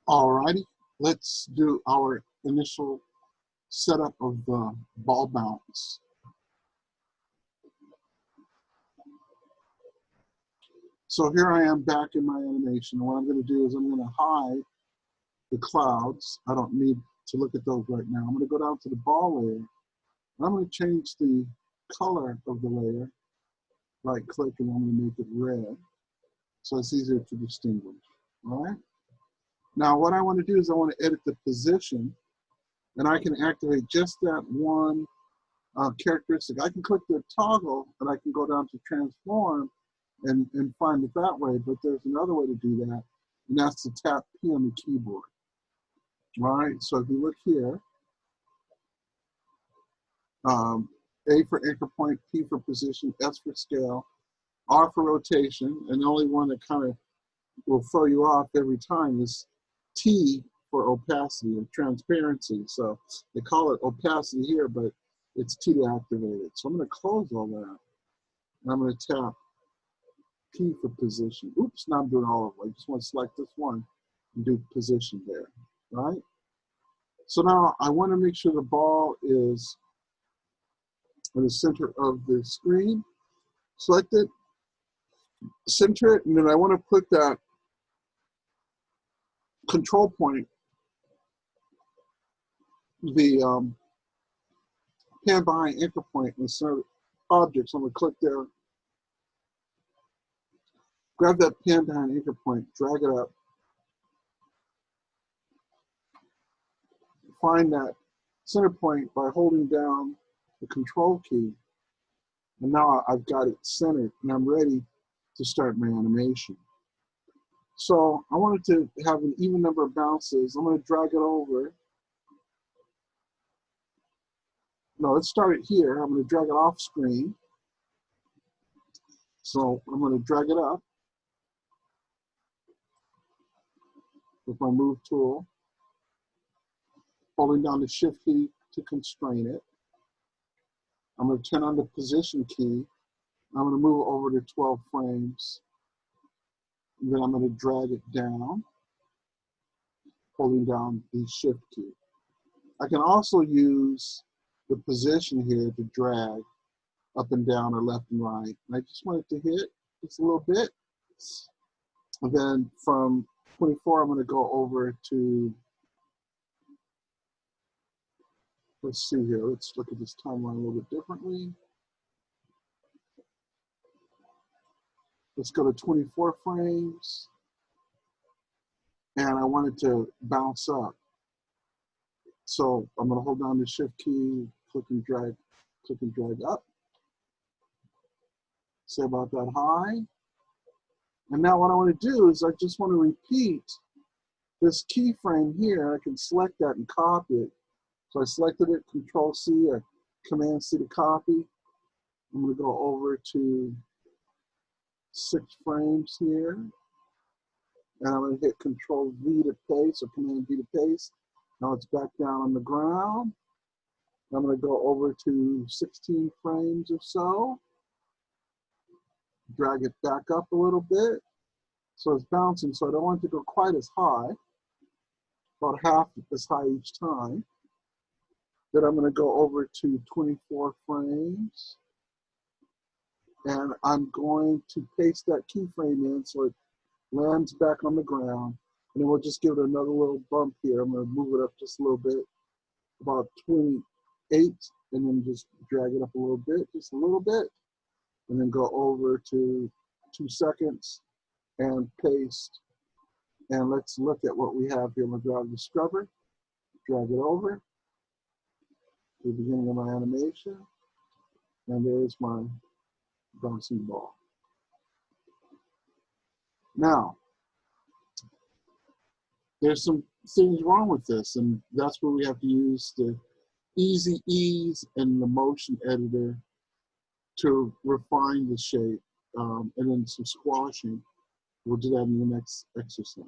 Alrighty, let's do our initial setup of the ball bounce. So here I am back in my animation. What I'm going to do is I'm going to hide the clouds. I don't need to look at those right now. I'm going to go down to the ball layer. And I'm going to change the color of the layer. Right click and I'm going to make it red so it's easier to distinguish. All right. Now what I want to do is I want to edit the position, and I can activate just that one characteristic. I can click the toggle and I can go down to transform and find it that way, but there's another way to do that, and that's to tap P on the keyboard. All right, so if you look here, A for anchor point, P for position, S for scale, R for rotation, and the only one that kind of will throw you off every time is T for opacity or transparency. So they call it opacity here, but it's T to activate it. So I'm going to close all that, and I'm going to tap P for position. Oops, now I'm doing all of them. I just want to select this one and do position there, right? So now I want to make sure the ball is in the center of the screen. Select it, center it, and then I want to put that control point, the pan behind anchor point in the center object. So I'm going to click there, grab that pan behind anchor point, drag it up, find that center point by holding down the control key, and now I've got it centered and I'm ready to start my animation. So I wanted to have an even number of bounces. I'm going to drag it over. No, let's start it here. I'm going to drag it off screen. So I'm going to drag it up with my move tool, holding down the shift key to constrain it. I'm going to turn on the position key. I'm going to move over to 12 frames. And then I'm going to drag it down, holding down the shift key. I can also use the position here to drag up and down or left and right. And I just want it to hit just a little bit. And then from 24, I'm going to go over to, let's see here. Let's look at this timeline a little bit differently. Let's go to 24 frames. And I want it to bounce up. So I'm going to hold down the shift key, click and drag up. Say about that high. And now what I want to do is I just want to repeat this keyframe here. I can select that and copy it. So I selected it, Control C or Command C to copy. I'm going to go over to 6 frames here. And I'm going to hit Control V to paste or Command V to paste. Now it's back down on the ground. I'm going to go over to 16 frames or so. Drag it back up a little bit. So it's bouncing, so I don't want it to go quite as high. About half as high each time. Then I'm going to go over to 24 frames. And I'm going to paste that keyframe in so it lands back on the ground. And then we'll just give it another little bump here. I'm going to move it up just a little bit, about 28, and then just drag it up a little bit, just a little bit. And then go over to 2 seconds and paste. And let's look at what we have here. I'm going to grab the scrubber, drag it over to the beginning of my animation. And there's my bouncing ball. Now, there's some things wrong with this, and that's where we have to use the easy ease and the motion editor to refine the shape, and then some squashing. We'll do that in the next exercise.